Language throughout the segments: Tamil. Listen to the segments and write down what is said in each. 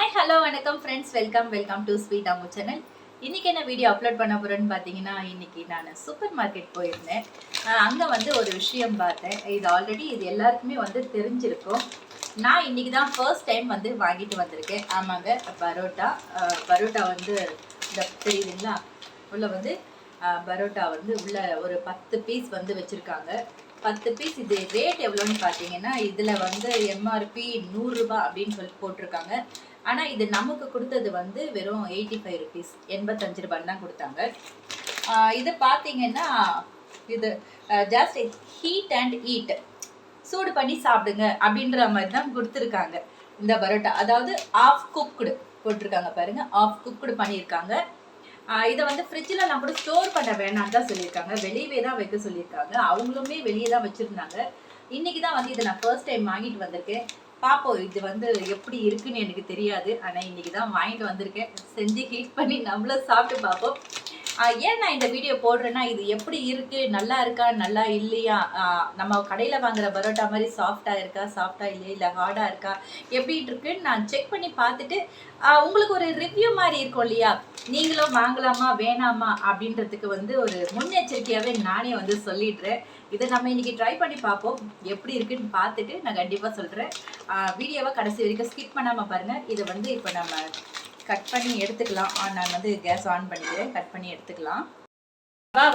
ஹாய் ஹலோ வணக்கம் friends, welcome to sweet Ammu channel. இன்றைக்கி என்ன வீடியோ அப்லோட் பண்ண போகிறேன்னு பார்த்தீங்கன்னா, இன்றைக்கி நான் சூப்பர் மார்க்கெட் போயிருந்தேன். அங்கே வந்து ஒரு விஷயம் பார்த்தேன். இது எல்லாருக்குமே வந்து தெரிஞ்சிருக்கும். நான் இன்றைக்கி தான் ஃபர்ஸ்ட் டைம் வந்து வாங்கிட்டு வந்திருக்கேன். ஆமாங்க, பரோட்டா வந்து இந்த தெரியுதுங்களா, உள்ள வந்து பரோட்டா வந்து உள்ள ஒரு 10 பீஸ் வந்து வச்சுருக்காங்க. 10 பீஸ். இது ரேட் எவ்வளோன்னு பார்த்தீங்கன்னா, இதில் வந்து எம்ஆர்பி 100 ரூபாய் அப்படின்னு சொல்லி போட்டிருக்காங்க. ஆனால் இது நமக்கு கொடுத்தது வந்து வெறும் 85 ருபீஸ், 85 ரூபான்னு தான் கொடுத்தாங்க. இது பார்த்தீங்கன்னா, இது ஜஸ்ட் ஹீட் அண்ட் ஈட், சூடு பண்ணி சாப்பிடுங்க அப்படின்ற மாதிரி தான் கொடுத்துருக்காங்க இந்த பரோட்டா. அதாவது ஆஃப் குக்குடு போட்டிருக்காங்க பாருங்க, ஆஃப் குக்குடு பண்ணியிருக்காங்க. இதை வந்து ஃப்ரிட்ஜில் கூட ஸ்டோர் பண்ண வேணான்னு தான் சொல்லியிருக்காங்க, வெளியவே தான் வைக்க சொல்லியிருக்காங்க. அவங்களுமே வெளியே தான் வச்சுருந்தாங்க. இன்றைக்கி தான் வந்து இதை நான் ஃபர்ஸ்ட் டைம் வாங்கிட்டு வந்திருக்கேன். பார்ப்போம் இது வந்து எப்படி இருக்குன்னு எனக்கு தெரியாது. ஆனால் இன்றைக்கி தான் வாங்கிட்டு வந்திருக்கேன். செஞ்சு ஹீட் பண்ணி நம்மளும் சாப்பிட்டு பார்ப்போம். ஏன் நான் இந்த வீடியோ போடுறேன்னா, இது எப்படி இருக்குது, நல்லா இருக்கா நல்லா இல்லையா, நம்ம கடையில் வாங்குகிற பரோட்டா மாதிரி சாஃப்டாக இருக்கா சாஃப்டாக இல்லையா, இல்லை ஹார்டாக இருக்கா, எப்படி இருக்குன்னு நான் செக் பண்ணி பார்த்துட்டு உங்களுக்கு ஒரு ரிவ்யூ மாதிரி இருக்கும் இல்லையா, நீங்களும் வாங்கலாமா வேணாமா அப்படின்றதுக்கு வந்து ஒரு முன்னெச்சரிக்கையாகவே நானே வந்து சொல்லிடுறேன். இதை நம்ம இன்றைக்கி ட்ரை பண்ணி பார்ப்போம். எப்படி இருக்குன்னு பார்த்துட்டு நான் கண்டிப்பாக சொல்கிறேன். வீடியோவை கடைசி வரைக்கும் ஸ்கிப் பண்ணாமல் பாருங்கள். இதை வந்து இப்போ நம்ம கட் பண்ணி எடுத்துக்கலாம். நான் வந்து கேஸ் ஆன் பண்ணிக்கிறேன், கட் பண்ணி எடுத்துக்கலாம்.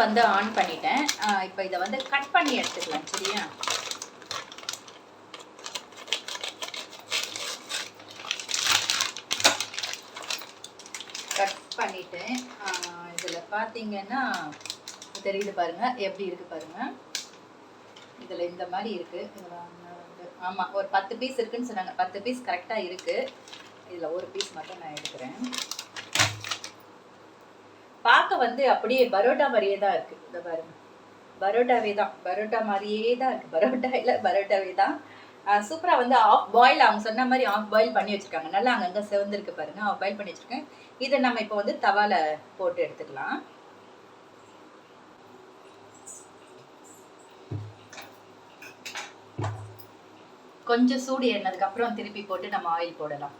வந்து ஆன் பண்ணிட்டேன். இப்போ இதை வந்து கட் பண்ணி எடுத்துக்கலாம். சரியா, கட் பண்ணிட்டேன். இதில் பார்த்தீங்கன்னா தெரியுது பாருங்க, எப்படி இருக்கு பாருங்க. இதில் இந்த மாதிரி இருக்கு. ஆமாம், ஒரு 10 பீஸ் இருக்குன்னு சொன்னாங்க. 10 பீஸ் கரெக்டாக இருக்கு. இதில் ஒரு பீஸ் மட்டும் நான் எடுக்கிறேன். பார்க்க வந்து அப்படியே பரோட்டா மாதிரியே தான் இருக்குது. இந்த பாருங்க, பரோட்டாவே தான், பரோட்டா மாதிரியே தான் இருக்குது. பரோட்டா இல்லை, பரோட்டாவே தான். சூப்பராக வந்து ஆஃப் பாயில், அவங்க சொன்ன மாதிரி ஆஃப் பாயில் பண்ணி வச்சுருக்காங்க. நல்லா அங்கங்கே செவந்திருக்கு பாருங்க, ஆஃப் பாயில் பண்ணி வச்சுருக்கேன். இதை நம்ம இப்போ வந்து தவால போட்டு எடுத்துக்கலாம். கொஞ்சம் சூடு ஏறினதுக்கு அப்புறம் திருப்பி போட்டு நம்ம ஆயில் போடலாம்.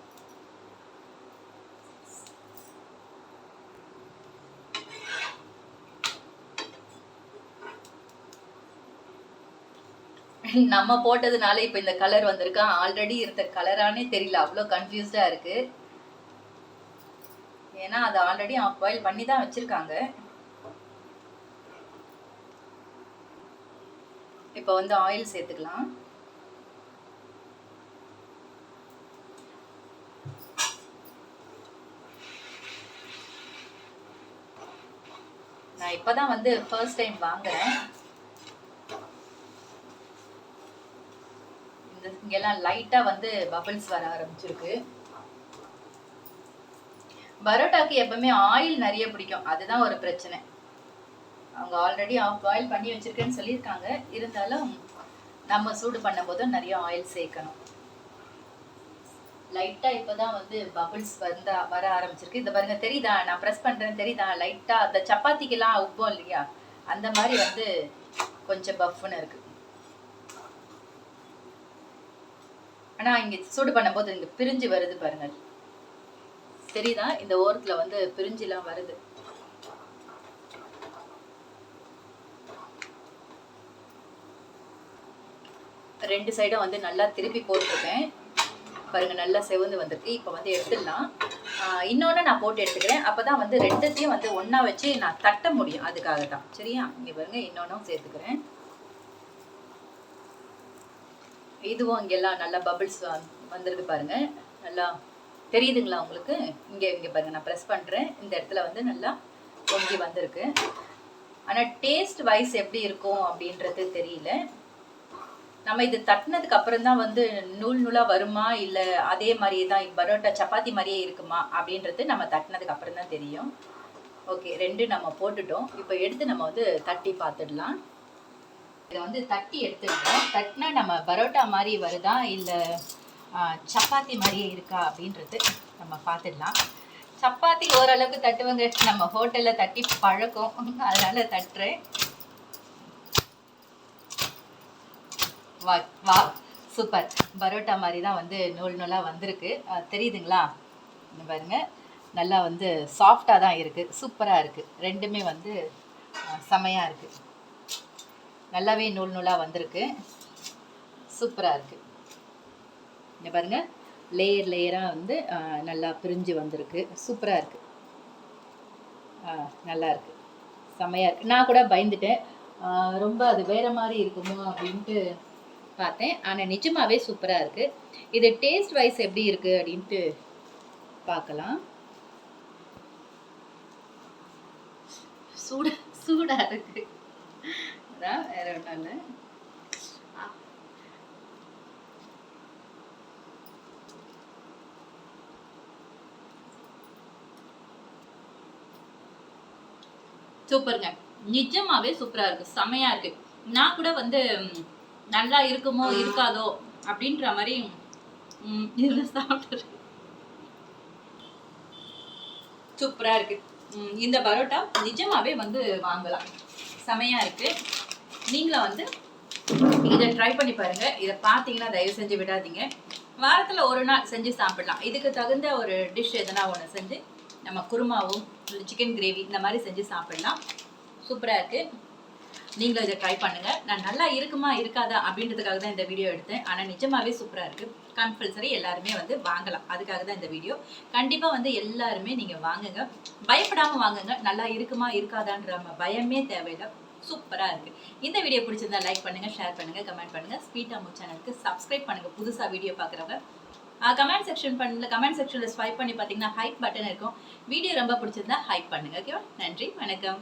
நம்ம போட்டதுனால இப்போ இந்த கலர் வந்திருக்கா, ஆல்ரெடி இருந்த கலரானே தெரியல, அவ்வளோ கன்ஃபியூஸ்டாக இருக்கு. ஏன்னா அதை ஆல்ரெடி ஆஃப் பாயில் பண்ணி தான் வச்சிருக்காங்க. இப்போ வந்து ஆயில் சேர்த்துக்கலாம். நான் இப்போதான் வந்து ஃபர்ஸ்ட் டைம் வாங்குறேன். இங்கெல்லாம் லைட்டா வந்து பபிள்ஸ் வர ஆரம்பிச்சிருக்கு. பரோட்டாக்கு எப்பவுமே ஆயில் நிறைய பிடிக்கும், அதுதான் ஒரு பிரச்சனை. அவங்க ஆல்ரெடி ஆஃப் பாயில் பண்ணி வச்சிருக்கேன்னு சொல்லியிருக்காங்க, இருந்தாலும் நம்ம சூடு பண்ணும் போது நிறைய ஆயில் சேர்க்கணும். லைட்டா இப்பதான் வந்து பபிள்ஸ் வர ஆரம்பிச்சிருக்கு. இந்த பாருங்க, தெரியுதா, நான் ப்ரெஸ் பண்றேன் தெரியுதா, லைட்டா அந்த சப்பாத்திக்கெல்லாம் உப்போம் இல்லையா, அந்த மாதிரி வந்து கொஞ்சம் பஃப்னு இருக்கு. ஆனால் இங்கே சூடு பண்ணும்போது இங்கே பிரிஞ்சு வருது பாருங்கள், தெரியுதா, இந்த ஓரத்தில் வந்து பிரிஞ்சுலாம் வருது. ரெண்டு சைடும் வந்து நல்லா திருப்பி போட்டுருக்கேன் பாருங்க, நல்லா செவந்து வந்திருக்கு. இப்போ வந்து எடுத்துடலாம். இன்னொன்று நான் போட்டு எடுத்துக்கிறேன், அப்போ தான் வந்து ரெண்டுத்தையும் வந்து ஒன்றா வச்சு நான் தட்ட முடியும், அதுக்காக தான். சரியா, இங்கே பாருங்க, இன்னொன்றும் சேர்த்துக்கிறேன். இதுவும் இங்கெல்லாம் நல்லா பபிள்ஸ் வந்திருக்கு பாருங்க, நல்லா தெரியுதுங்களா உங்களுக்கு. இங்கே பாருங்க, நான் ப்ரெஸ் பண்ணுறேன், இந்த இடத்துல வந்து நல்லா பொங்கி வந்திருக்கு. ஆனால் டேஸ்ட் வைஸ் எப்படி இருக்கும் அப்படின்றது தெரியல. நம்ம இது தட்டினதுக்கு அப்புறம் தான் வந்து நூல் நூலாக வருமா, இல்லை அதே மாதிரியே தான் பரோட்டா சப்பாத்தி மாதிரியே இருக்குமா அப்படின்றது நம்ம தட்டினதுக்கு அப்புறம் தான் தெரியும். ஓகே, ரெண்டு நம்ம போட்டுட்டோம். இப்போ எடுத்து நம்ம வந்து தட்டி பார்த்துடலாம். இதை வந்து தட்டி எடுத்துக்கிட்டோம். தட்டினா நம்ம பரோட்டா மாதிரி வருதா இல்லை சப்பாத்தி மாதிரியே இருக்கா அப்படின்றது நம்ம பார்த்துடலாம். சப்பாத்தி ஓரளவுக்கு தட்டுவங்க, நம்ம ஹோட்டலில் தட்டி பழக்கம், அதனால தட்டுறேன். வா வா, சூப்பர், பரோட்டா மாதிரி தான் வந்து நூல் நூலாக வந்திருக்கு. தெரியுதுங்களா, இங்க பாருங்க, நல்லா வந்து சாஃப்டாக தான் இருக்குது, சூப்பராக இருக்குது. ரெண்டுமே வந்து செமையாக இருக்குது. நல்லாவே நூல் நூலாக வந்திருக்கு, சூப்பராக இருக்குது. இங்க பாருங்க, லேயர் லேயராக வந்து நல்லா பிரிஞ்சு வந்திருக்கு, சூப்பராக இருக்குது. நல்லா இருக்குது, செமையாக இருக்குது. நான் கூட பயந்துட்டேன், ரொம்ப அது வேறு மாதிரி இருக்குமோ அப்படின்ட்டு பார்த்தேன். ஆனால் நிஜமாகவே சூப்பராக இருக்குது. இது டேஸ்ட் வைஸ் எப்படி இருக்குது அப்படின்ட்டு பார்க்கலாம். சூடாக இருக்குது, அதான் வேற ஒன்றும் இல்லை. சூப்பருங்க, நிஜமாவே சூப்பரா இருக்கு, செமையா இருக்கு. நான் கூட வந்து நல்லா இருக்குமோ இருக்காதோ அப்படின்ற மாதிரி இதுல சாப்பிட்டு சூப்பரா இருக்கு. இந்த பரோட்டா நிஜமாவே வந்து வாங்கலாம், செமையா இருக்கு. நீங்களும் வந்து இதை ட்ரை பண்ணி பாருங்க. இதை பார்த்தீங்கன்னா தயவு செஞ்சு விடாதீங்க. வாரத்துல ஒரு நாள் செஞ்சு சாப்பிடலாம். இதுக்கு தகுந்த ஒரு டிஷ் எதனா ஒன்று செஞ்சு நம்ம குருமாவும் சிக்கன் கிரேவி இந்த மாதிரி செஞ்சு சாப்பிடலாம். சூப்பராக இருக்குது, நீங்களும் இதை ட்ரை பண்ணுங்கள். நான் நல்லா இருக்குமா இருக்காதா அப்படின்றதுக்காக தான் இந்த வீடியோ எடுத்தேன். ஆனால் நிஜமாகவே சூப்பராக இருக்குது. கம்பல்சரி எல்லாருமே வந்து வாங்கலாம், அதுக்காக தான் இந்த வீடியோ. கண்டிப்பாக வந்து எல்லாருமே நீங்கள் வாங்குங்க, பயப்படாமல் வாங்குங்க. நல்லா இருக்குமா இருக்காதான்ற பயமே தேவையில்லை, சூப்பராக இருக்குது. இந்த வீடியோ பிடிச்சிருந்தா லைக் பண்ணுங்கள், ஷேர் பண்ணுங்கள், கமெண்ட் பண்ணுங்கள். ஸ்வீட் அம்மு சேனலுக்கு சப்ஸ்கிரைப் பண்ணுங்கள். புதுசாக வீடியோ பார்க்குறவங்க கமெண்ட் செக்ஷனில் ஸ்வைப் பண்ணி பார்த்தீங்கன்னா ஹைப் பட்டன் இருக்கும். வீடியோ ரொம்ப பிடிச்சிருந்தா ஹைப் பண்ணுங்கள். ஓகேவா? நன்றி, வணக்கம்.